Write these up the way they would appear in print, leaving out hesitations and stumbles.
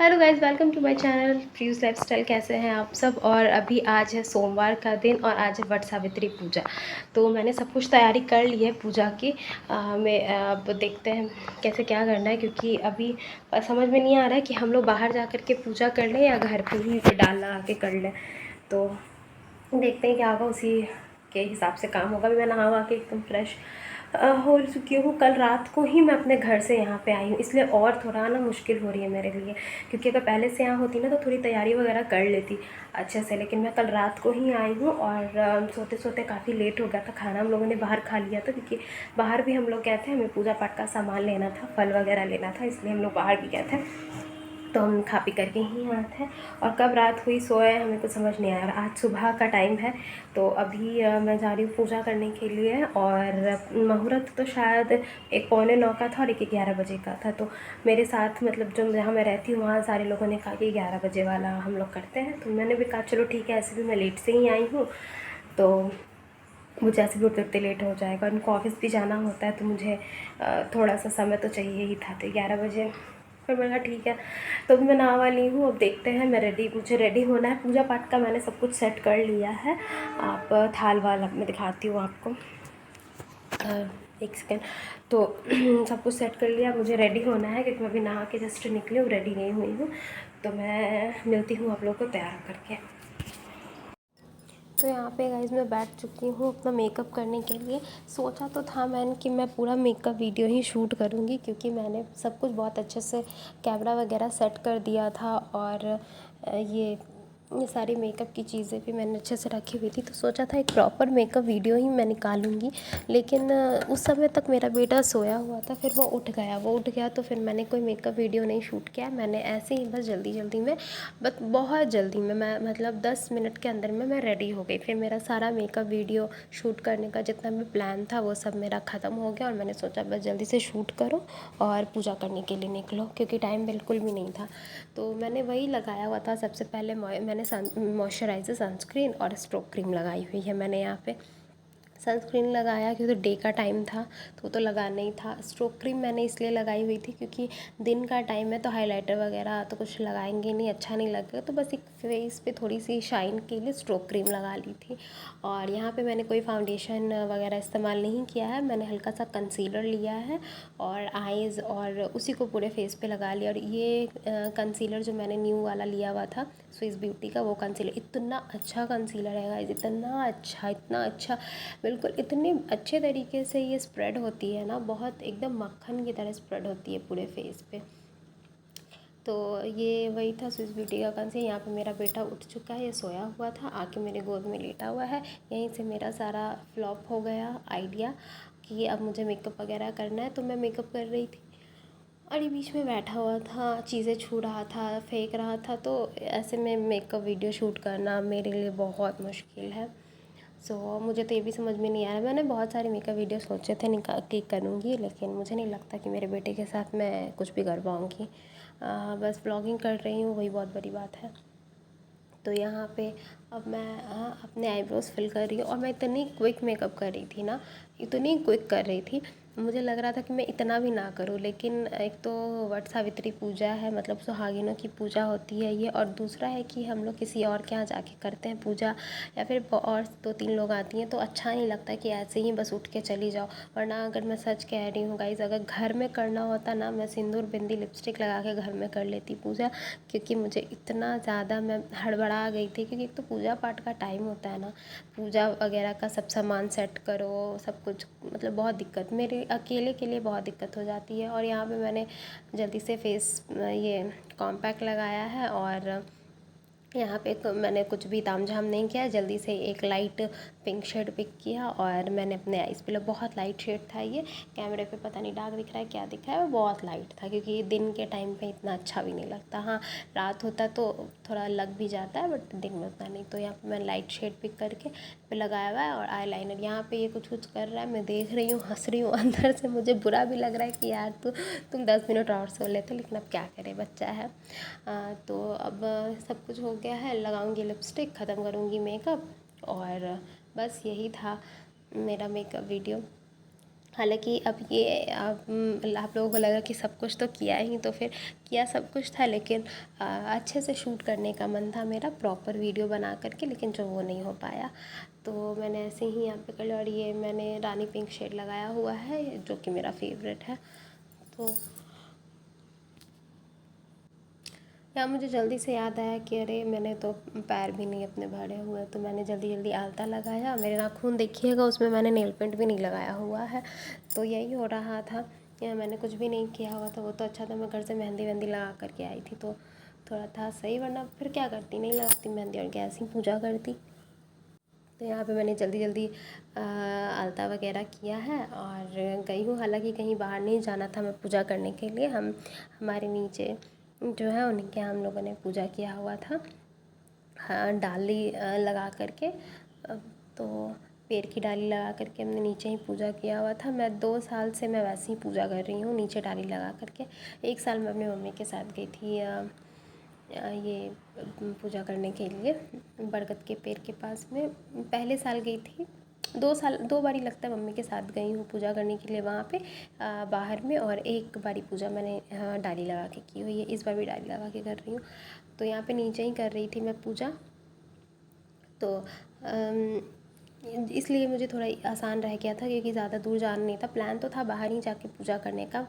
Hello guys, welcome to my channel प्रियूज lifestyle. कैसे हैं आप सब। और अभी आज है सोमवार का दिन और आज है वट सावित्री पूजा। तो मैंने सब कुछ तैयारी कर ली है पूजा की। मैं अब देखते हैं कैसे क्या करना है, क्योंकि अभी समझ में नहीं आ रहा है कि हम लोग बाहर जा कर के पूजा कर लें या घर पे ही डाल लगा के कर लें। तो देखते हैं क्या होगा, उसी के हिसाब से काम होगा। अभी मैं नहा वहा के एकदम फ्रेश हो चुकी हूँ। कल रात को ही मैं अपने घर से यहाँ पे आई हूँ, इसलिए और थोड़ा ना मुश्किल हो रही है मेरे लिए, क्योंकि अगर पहले से यहाँ होती ना तो थोड़ी तैयारी वगैरह कर लेती अच्छे से। लेकिन मैं कल रात को ही आई हूँ और सोते सोते काफ़ी लेट हो गया था। खाना हम लोगों ने बाहर खा लिया था, क्योंकि बाहर भी हम लोग गए थे, हमें पूजा पाठ का सामान लेना था, फल वगैरह लेना था, इसलिए हम लोग बाहर भी गए थे। तो हम खा पी करके ही आए थे। और कब रात हुई सोए हमें कुछ समझ नहीं आया। और आज सुबह का टाइम है, तो अभी मैं जा रही हूँ पूजा करने के लिए। और मुहूर्त तो शायद 8 पौने 9 का था और 11 बजे का था। तो मेरे साथ मतलब जो जहाँ मैं रहती हूँ वहाँ सारे लोगों ने कहा कि 11 बजे वाला हम लोग करते हैं। तो मैंने भी कहा चलो ठीक है, ऐसे भी मैं लेट से ही आई हूँ, तो मुझे ऐसे भी उतरते उतरते लेट हो जाएगा। उनको ऑफ़िस भी जाना होता है, तो मुझे थोड़ा सा समय तो चाहिए ही था। तो 11 बजे फिर मैंने कहा ठीक है। तो अभी मैं नहा वाली हूँ, अब देखते हैं। मुझे रेडी होना है। पूजा पाठ का मैंने सब कुछ सेट कर लिया है। आप थाल वाल मैं दिखाती हूँ आपको। एक सेकेंड। तो सब कुछ सेट कर लिया, मुझे रेडी होना है, क्योंकि मैं अभी नहा के जस्ट निकली हूँ, रेडी नहीं हुई हूँ। तो मैं मिलती हूँ आप लोगों को तैयार करके। तो यहाँ पे गाइस मैं बैठ चुकी हूँ अपना मेकअप करने के लिए। सोचा तो था मैंने कि मैं पूरा मेकअप वीडियो ही शूट करूँगी, क्योंकि मैंने सब कुछ बहुत अच्छे से कैमरा वगैरह सेट कर दिया था। और ये सारी मेकअप की चीज़ें भी मैंने अच्छे से रखी हुई थी। तो सोचा था एक प्रॉपर मेकअप वीडियो ही मैं निकालूँगी। लेकिन उस समय तक मेरा बेटा सोया हुआ था, फिर वो उठ गया तो फिर मैंने कोई मेकअप वीडियो नहीं शूट किया। मैंने ऐसे ही बस जल्दी जल्दी में, बस बहुत जल्दी में, मैं मतलब 10 मिनट के अंदर में मैं रेडी हो गई। फिर मेरा सारा मेकअप वीडियो शूट करने का जितना भी प्लान था वो सब मेरा ख़त्म हो गया। और मैंने सोचा बस जल्दी से शूट करो और पूजा करने के लिए निकलो, क्योंकि टाइम बिल्कुल भी नहीं था। तो मैंने वही लगाया हुआ था। सबसे पहले मैंने मॉइस्चराइज़र, सनस्क्रीन और स्ट्रोक क्रीम लगाई हुई है मैंने यहाँ पे। सनस्क्रीन लगाया क्योंकि डे का टाइम था, तो वो तो लगाना ही था। स्ट्रोक क्रीम मैंने इसलिए लगाई हुई थी क्योंकि दिन का टाइम है, तो हाइलाइटर वगैरह तो कुछ लगाएंगे नहीं, अच्छा नहीं लगेगा। तो बस एक फेस पे थोड़ी सी शाइन के लिए स्ट्रोक क्रीम लगा ली थी। और यहाँ पे मैंने कोई फाउंडेशन वगैरह इस्तेमाल नहीं किया है। मैंने हल्का सा कंसीलर लिया है और आईज़, और उसी को पूरे फेस पे लगा लिया। और ये कंसीलर जो मैंने न्यू वाला लिया हुआ था स्विस ब्यूटी का, वो कंसीलर इतना अच्छा कंसीलर है गाइस, इतना अच्छा, बिल्कुल इतने अच्छे तरीके से ये स्प्रेड होती है ना, बहुत एकदम मक्खन की तरह स्प्रेड होती है पूरे फेस पे। तो ये वही था स्विस ब्यूटी का कंसीलर। यहाँ पे मेरा बेटा उठ चुका है, ये सोया हुआ था, आके मेरे गोद में लेटा हुआ है। यहीं से मेरा सारा फ्लॉप हो गया आइडिया कि अब मुझे मेकअप वगैरह करना है। तो मैं मेकअप कर रही थी और ये बीच में बैठा हुआ था, चीज़ें छू रहा था, फेंक रहा था। तो ऐसे में मेकअप वीडियो शूट करना मेरे लिए बहुत मुश्किल है। मुझे तो ये भी समझ में नहीं आ रहा। मैंने बहुत सारे मेकअप वीडियो सोचे थे निकाल के करूँगी, लेकिन मुझे नहीं लगता कि मेरे बेटे के साथ मैं कुछ भी कर पाऊँगी। बस ब्लॉगिंग कर रही हूँ, वही बहुत बड़ी बात है। तो यहाँ पे अब मैं अपने आईब्रोज़ फिल कर रही हूँ। और मैं इतनी क्विक मेकअप कर रही थी ना, इतनी क्विक कर रही थी, मुझे लग रहा था कि मैं इतना भी ना करूँ। लेकिन एक तो वट सावित्री पूजा है, मतलब सुहागिनों की पूजा होती है ये, और दूसरा है कि हम लोग किसी और के यहाँ जाके करते हैं पूजा, या फिर और 2-3 लोग आती हैं, तो अच्छा नहीं लगता कि ऐसे ही बस उठ के चली जाओ। वरना अगर मैं सच कह रही हूँ गाइज़, अगर घर में करना होता ना, मैं सिंदूर बिंदी लिपस्टिक लगा के घर में कर लेती पूजा। क्योंकि मुझे इतना ज़्यादा मैं हड़बड़ा गई थी, क्योंकि एक तो पूजा पाठ का टाइम होता है ना, पूजा वगैरह का सब सामान सेट करो, सब कुछ, मतलब बहुत दिक्कत, मेरे अकेले के लिए बहुत दिक्कत हो जाती है। और यहाँ पे मैंने जल्दी से फेस ये कॉम्पैक्ट लगाया है। और यहाँ पे मैंने कुछ भी तामझाम नहीं किया, जल्दी से एक लाइट पिंक शेड पिक किया और मैंने अपने आईज़ पे, बहुत लाइट शेड था ये, कैमरे पे पता नहीं डार्क दिख रहा है क्या दिख रहा है, वो बहुत लाइट था, क्योंकि दिन के टाइम पे इतना अच्छा भी नहीं लगता। हाँ, रात होता तो थोड़ा लग भी जाता है, बट दिन में उतना नहीं। तो यहाँ पे मैं लाइट शेड पिक करके पे लगाया हुआ है। और आई लाइनर यहाँ पे ये कुछ कुछ कर रहा है, मैं देख रही हूँ, हंस रही हूँ। अंदर से मुझे बुरा भी लग रहा है कि यार तुम 10 मिनट और सो लेते, लेकिन अब क्या करें, बच्चा है। तो अब सब कुछ हो गया है, लगाऊंगी लिपस्टिक, ख़त्म करूंगी मेकअप, और बस यही था मेरा मेकअप वीडियो। हालांकि अब ये आप लोगों को लगा कि सब कुछ तो किया ही, तो फिर किया सब कुछ था, लेकिन अच्छे से शूट करने का मन था मेरा, प्रॉपर वीडियो बना करके, लेकिन जो वो नहीं हो पाया। तो मैंने ऐसे ही यहाँ पे कर लिया। और ये मैंने रानी पिंक शेड लगाया हुआ है जो कि मेरा फेवरेट है। तो या मुझे जल्दी से याद आया कि अरे मैंने तो पैर भी नहीं अपने भरे हुए, तो मैंने जल्दी जल्दी आलता लगाया। मेरे नाखून देखिएगा, उसमें मैंने नेल पेंट भी नहीं लगाया हुआ है। तो यही हो रहा था, या मैंने कुछ भी नहीं किया हुआ था। वो तो अच्छा था मैं घर से मेहंदी वेहंदी लगा करके आई थी, तो थोड़ा था सही, वरना फिर क्या करती, नहीं लगाती मेहंदी और क्या ऐसी पूजा करती। तो यहाँ पे मैंने जल्दी जल्दी आलता वगैरह किया है और गई हूँ। हालांकि कहीं बाहर नहीं जाना था मैं पूजा करने के लिए। हमारे नीचे जो है उनके यहाँ हम लोगों ने पूजा किया हुआ था, हाँ, डाली लगा करके। तो पेड़ की डाली लगा करके हमने नीचे ही पूजा किया हुआ था। मैं 2 साल से मैं वैसे ही पूजा कर रही हूँ, नीचे डाली लगा करके। 1 साल मैं अपनी मम्मी के साथ गई थी ये पूजा करने के लिए बरगद के पेड़ के पास में। पहले साल गई थी, 2 बारी लगता है मम्मी के साथ गई हूँ पूजा करने के लिए वहाँ पे बाहर में। और 1 बारी पूजा मैंने डाली लगा के की हुई है, इस बार भी डाली लगा के कर रही हूँ। तो यहाँ पे नीचे ही कर रही थी मैं पूजा। तो इसलिए मुझे थोड़ा आसान रह गया था, क्योंकि ज़्यादा दूर जाना नहीं था। प्लान तो था बाहर ही जाके पूजा करने का।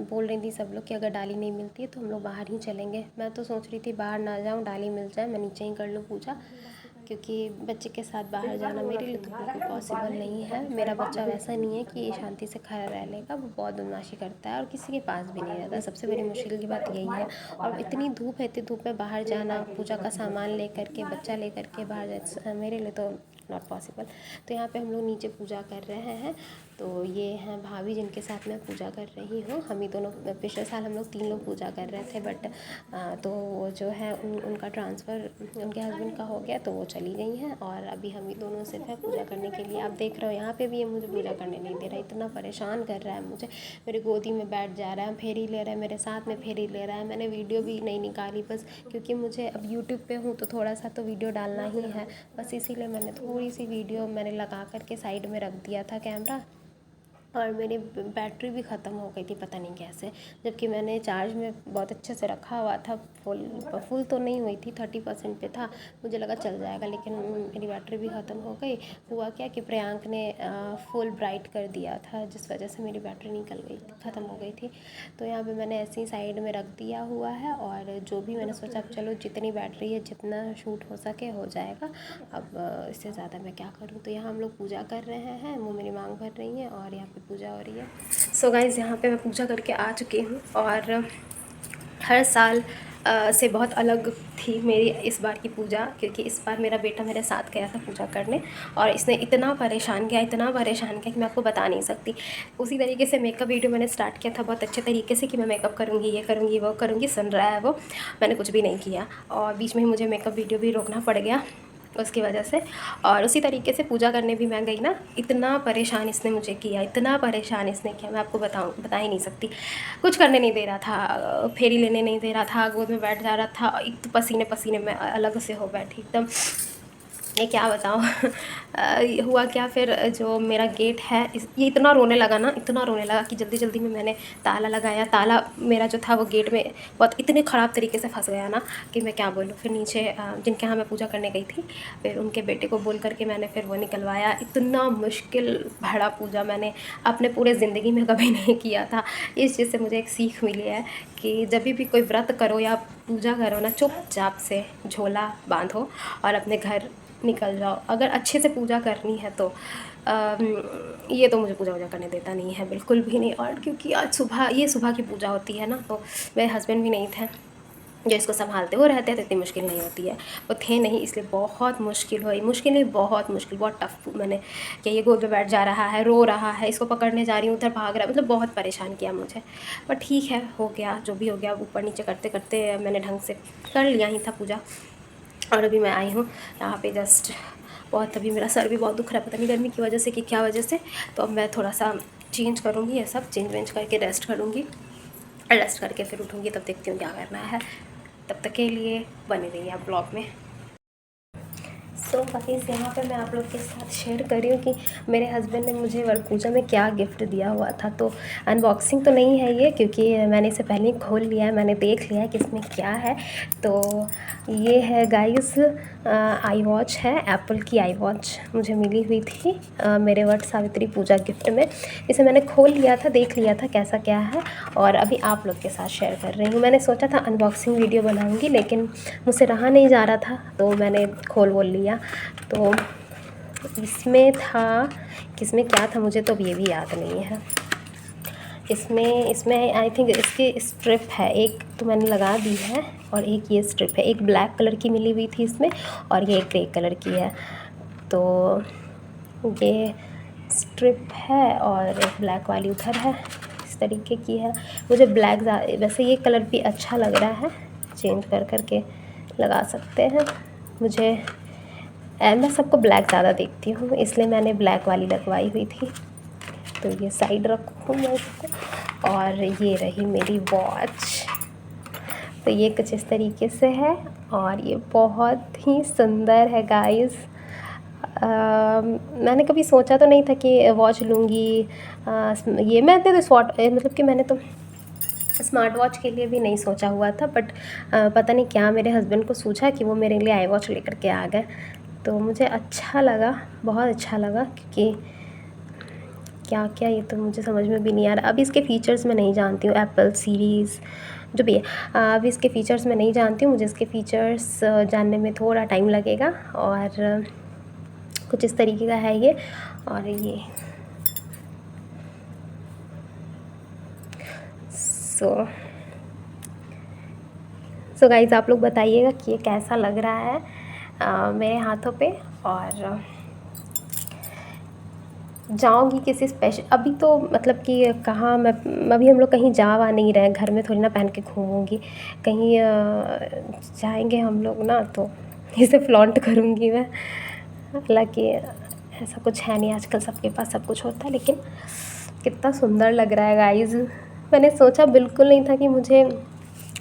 बोल रही थी सब लोग कि अगर डाली नहीं मिलती है तो हम लोग बाहर ही चलेंगे। मैं तो सोच रही थी बाहर ना जाऊँ, डाली मिल जाए, मैं नीचे ही कर लूँ पूजा, क्योंकि बच्चे के साथ बाहर जाना मेरे लिए तो बिल्कुल पॉसिबल नहीं है। मेरा बच्चा वैसा नहीं है कि शांति से खड़ा रह लेगा, वो बहुत बदमाशी करता है और किसी के पास भी नहीं रहता। सबसे बड़ी मुश्किल की बात यही है। और इतनी धूप है, इतनी धूप में बाहर जाना, पूजा का सामान लेकर के, बच्चा लेकर के बाहर जाना मेरे लिए तो नॉट पॉसिबल। तो यहाँ पे हम लोग नीचे पूजा कर रहे हैं। तो ये हैं भाभी जिनके साथ मैं पूजा कर रही हूँ। हम ही दोनों, पिछले साल हम लोग 3 लोग पूजा कर रहे थे, बट तो वो जो है उनका ट्रांसफ़र उनके हस्बैंड का हो गया, तो वो चली गई हैं। और अभी हम ही दोनों सिर्फ है पूजा करने के लिए। आप देख रहे हो यहाँ पे भी ये मुझे पूजा करने नहीं दे रहा, इतना परेशान कर रहा है मुझे। मेरी गोदी में बैठ जा रहा है, फेरी ले रहा है, मेरे साथ में फेरी ले रहा है। मैंने वीडियो भी नहीं निकाली, बस क्योंकि मुझे अब यूट्यूब पे हूँ तो थोड़ा सा तो वीडियो डालना ही है, बस इसीलिए मैंने थोड़ी सी वीडियो मैंने लगा करके साइड में रख दिया था कैमरा। और मेरी बैटरी भी ख़त्म हो गई थी पता नहीं कैसे, जबकि मैंने चार्ज में बहुत अच्छे से रखा हुआ था। फुल तो नहीं हुई थी, 30% पे था, मुझे लगा चल जाएगा, लेकिन मेरी बैटरी भी ख़त्म हो गई। हुआ क्या कि प्रियांक ने फुल ब्राइट कर दिया था, जिस वजह से मेरी बैटरी निकल गई, ख़त्म हो गई थी। तो यहाँ पे मैंने ऐसे ही साइड में रख दिया हुआ है। और जो भी मैंने सोचा चलो जितनी बैटरी है, जितना शूट हो सके हो जाएगा, अब इससे ज़्यादा मैं क्या करूँ। तो यहाँ हम लोग पूजा कर रहे हैं, वो मेरी मांग भर रही हैं और यहाँ पे पूजा हो रही है। सो गाइज़, यहाँ पे मैं पूजा करके आ चुकी हूँ और हर साल से बहुत अलग थी मेरी इस बार की पूजा, क्योंकि इस बार मेरा बेटा मेरे साथ गया था पूजा करने और इसने इतना परेशान किया, इतना परेशान किया कि मैं आपको बता नहीं सकती। उसी तरीके से मेकअप वीडियो मैंने स्टार्ट किया था बहुत अच्छे तरीके से कि मैं मेकअप करूँगी, ये करूँगी, वो करूँगी, सुन रहा है वो। मैंने कुछ भी नहीं किया और बीच में ही मुझे मेकअप वीडियो भी रोकना पड़ गया उसकी वजह से। और उसी तरीके से पूजा करने भी मैं गई ना, इतना परेशान इसने मुझे किया, इतना परेशान इसने किया, मैं आपको बता ही नहीं सकती। कुछ करने नहीं दे रहा था, फेरी लेने नहीं दे रहा था, गोद में बैठ जा रहा था, एक तो पसीने पसीने में अलग से हो बैठी एकदम। ये क्या बताऊँ हुआ क्या फिर, जो मेरा गेट है ये इतना रोने लगा ना, इतना रोने लगा कि जल्दी जल्दी में मैंने ताला लगाया। ताला मेरा जो था वो गेट में बहुत इतने ख़राब तरीके से फंस गया ना कि मैं क्या बोलूँ। फिर नीचे जिनके यहाँ मैं पूजा करने गई थी, फिर उनके बेटे को बोल करके मैंने फिर वो निकलवाया। इतना मुश्किल भरा पूजा मैंने अपने पूरे ज़िंदगी में कभी नहीं किया था। इस चीज़ से मुझे एक सीख मिली है कि जब भी कोई व्रत करो या पूजा करो ना, चुपचाप से झोला बांधो और अपने घर निकल जाओ। अगर अच्छे से पूजा करनी है तो ये तो मुझे पूजा वूजा करने देता नहीं है बिल्कुल भी नहीं। और क्योंकि आज सुबह की पूजा होती है ना, तो मेरे हस्बैंड भी नहीं थे जो इसको संभालते, वो रहते हैं तो इतनी मुश्किल नहीं होती है, वो थे नहीं, इसलिए बहुत मुश्किल हुई। मुश्किल नहीं, बहुत मुश्किल, बहुत टफ मैंने कि ये गोद में बैठ जा रहा है, रो रहा है, इसको पकड़ने जा रही हूँ, उधर भाग रहा है, मतलब बहुत परेशान किया मुझे। पर ठीक है, हो गया जो भी हो गया। ऊपर नीचे करते करते मैंने ढंग से कर लिया ही था पूजा। और अभी मैं आई हूँ यहाँ पे जस्ट, बहुत अभी मेरा सर भी बहुत दुख रहा है, पता नहीं गर्मी की वजह से कि क्या वजह से। तो अब मैं थोड़ा सा चेंज करूँगी, ये सब चेंज वेंज करके रेस्ट करूँगी, रेस्ट करके फिर उठूँगी, तब देखती हूँ क्या करना है। तब तक के लिए बने रहिए आप ब्लॉग में। सो गाइस यहाँ पे मैं आप लोग के साथ शेयर कर रही हूँ कि मेरे हस्बैंड ने मुझे वरक पूजा में क्या गिफ्ट दिया हुआ था। तो अनबॉक्सिंग तो नहीं है ये, क्योंकि मैंने इसे पहले ही खोल लिया है, मैंने देख लिया है कि इसमें क्या है। तो ये है गाइस आई वॉच है, एप्पल की आई वॉच मुझे मिली हुई थी मेरे वट सावित्री पूजा गिफ्ट में। इसे मैंने खोल लिया था, देख लिया था कैसा क्या है, और अभी आप लोग के साथ शेयर कर रही हूँ। मैंने सोचा था अनबॉक्सिंग वीडियो बनाऊँगी, लेकिन मुझसे रहा नहीं जा रहा था, तो मैंने खोल बोल लिया। तो इसमें था, किसमें क्या था मुझे तो अब ये भी याद नहीं है। इसमें आई थिंक इसकी स्ट्रिप है, एक तो मैंने लगा दी है और एक ये स्ट्रिप है। एक ब्लैक कलर की मिली हुई थी इसमें और ये ग्रे कलर की है। तो ये स्ट्रिप है और एक ब्लैक वाली उधर है, इस तरीके की है। मुझे ब्लैक वैसे ये कलर भी अच्छा लग रहा है, चेंज कर कर के लगा सकते हैं। मैं सबको ब्लैक ज़्यादा देखती हूँ, इसलिए मैंने ब्लैक वाली लगवाई हुई थी। तो ये साइड रखूँ मैं इसको, और ये रही मेरी वॉच। तो ये कुछ इस तरीके से है और ये बहुत ही सुंदर है गाइस। मैंने कभी सोचा तो नहीं था कि वॉच लूँगी। ये मैंने तो मतलब कि मैंने तो स्मार्ट वॉच के लिए भी नहीं सोचा हुआ था, बट पता नहीं क्या मेरे हस्बैंड को सूझा कि वो मेरे लिए आई वॉच लेकर के आ गए। तो मुझे अच्छा लगा, बहुत अच्छा लगा, क्योंकि क्या क्या ये तो मुझे समझ में भी नहीं आ रहा। अभी इसके फ़ीचर्स मैं नहीं जानती हूँ, एप्पल सीरीज़ जो भी है, अभी इसके फ़ीचर्स मैं नहीं जानती हूँ। मुझे इसके फ़ीचर्स जानने में थोड़ा टाइम लगेगा। और कुछ इस तरीके का है ये। और ये सो गाइज़ आप लोग बताइएगा कि ये कैसा लग रहा है मेरे हाथों पे। और जाऊँगी किसी स्पेशल, अभी तो मतलब कि कहाँ मैं, अभी हम लोग कहीं जा नहीं रहे, घर में थोड़ी ना पहन के घूमूंगी। कहीं जाएंगे हम लोग ना, तो इसे फ्लॉन्ट करूँगी मैं। हालांकि ऐसा कुछ है नहीं, आजकल सबके पास सब कुछ होता है, लेकिन कितना सुंदर लग रहा है गाइज़। मैंने सोचा बिल्कुल नहीं था कि मुझे,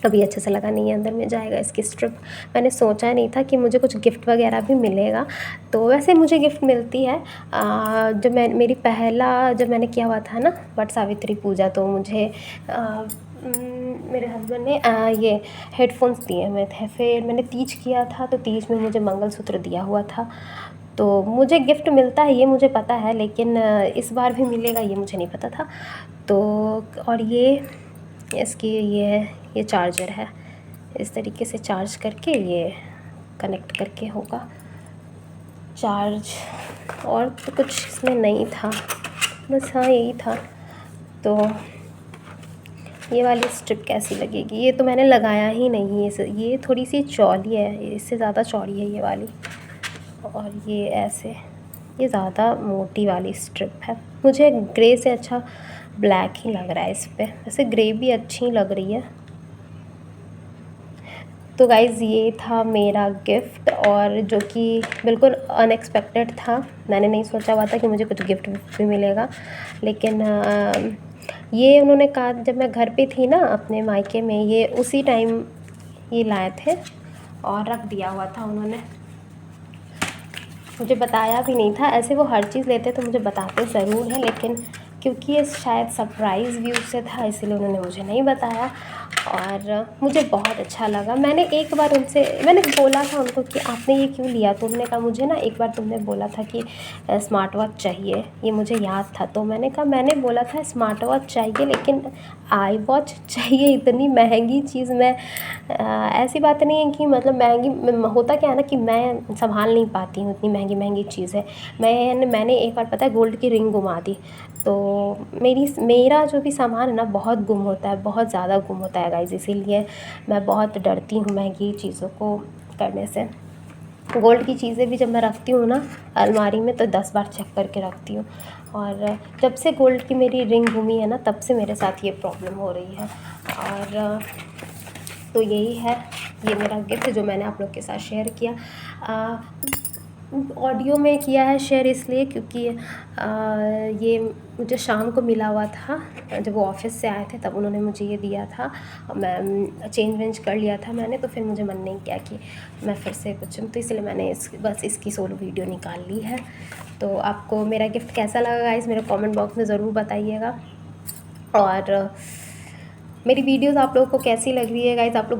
अभी अच्छे से लगा नहीं है, अंदर में जाएगा इसकी स्ट्रिप। मैंने सोचा नहीं था कि मुझे कुछ गिफ्ट वगैरह भी मिलेगा। तो वैसे मुझे गिफ्ट मिलती है जब जब मैंने किया हुआ था ना वट सावित्री पूजा, तो मुझे मेरे हस्बैंड ने ये हेडफोन्स दिए हुए थे। फिर मैंने तीज किया था, तो तीज में मुझे मंगलसूत्र दिया हुआ था। तो मुझे गिफ्ट मिलता है ये मुझे पता है, लेकिन इस बार भी मिलेगा ये मुझे नहीं पता था। तो और ये इसकी ये चार्जर है, इस तरीके से चार्ज करके ये कनेक्ट करके होगा चार्ज। और तो कुछ इसमें नहीं था, बस हाँ यही था। तो ये वाली स्ट्रिप कैसी लगेगी, ये तो मैंने लगाया ही नहीं है। ये थोड़ी सी चौड़ी है, इससे ज़्यादा चौड़ी है ये वाली। और ये ऐसे, ये ज़्यादा मोटी वाली स्ट्रिप है। मुझे ग्रे से अच्छा ब्लैक ही लग रहा है इस पर, वैसे ग्रे भी अच्छी लग रही है। तो गाइज़ ये था मेरा गिफ्ट, और जो कि बिल्कुल अनएक्सपेक्टेड था। मैंने नहीं सोचा हुआ था कि मुझे कुछ गिफ्ट भी मिलेगा, लेकिन ये उन्होंने कहा, जब मैं घर पे थी ना अपने मायके में, ये उसी टाइम ये लाए थे और रख दिया हुआ था उन्होंने, मुझे बताया भी नहीं था। ऐसे वो हर चीज़ लेते तो मुझे बताते ज़रूर हैं, लेकिन क्योंकि ये शायद सरप्राइज़ भी उससे था, इसीलिए उन्होंने मुझे नहीं बताया। और मुझे बहुत अच्छा लगा। मैंने एक बार मैंने बोला था उनको कि आपने ये क्यों लिया, तो उन्होंने कहा मुझे ना एक बार तुमने बोला था कि स्मार्ट वॉच चाहिए, ये मुझे याद था। तो मैंने कहा मैंने बोला था स्मार्ट वॉच चाहिए, लेकिन आई वॉच चाहिए, इतनी महंगी चीज़। मैं ऐसी बात नहीं है कि मतलब महंगी, होता क्या है ना कि मैं संभाल नहीं पाती हूँ इतनी महंगी महंगी चीज़ें। मैंने एक बार पता है गोल्ड की रिंग गुमा दी। तो मेरा जो भी सामान है ना बहुत गुम होता है, बहुत ज़्यादा गुम होता है गाइज़, इसीलिए मैं बहुत डरती हूँ महंगी चीज़ों को करने से। गोल्ड की चीज़ें भी जब मैं रखती हूँ ना अलमारी में, तो 10 बार चेक करके रखती हूँ। और जब से गोल्ड की मेरी रिंग गुमी है ना, तब से मेरे साथ ये प्रॉब्लम हो रही है। और तो यही है, ये मेरा गिफ्ट जो मैंने आप लोग के साथ शेयर किया। ऑडियो में किया है शेयर इसलिए क्योंकि ये मुझे शाम को मिला हुआ था, जब वो ऑफ़िस से आए थे तब उन्होंने मुझे ये दिया था। और मैं चेंज वेंज कर लिया था मैंने, तो फिर मुझे मन नहीं किया कि मैं फिर से कुछ, तो इसलिए मैंने बस इसकी सोलो वीडियो निकाल ली है। तो आपको मेरा गिफ्ट कैसा लगा गाइस, मेरे कमेंट बॉक्स में ज़रूर बताइएगा। और मेरी वीडियोज़ आप लोगों को कैसी लग रही है गाइस, आप लोग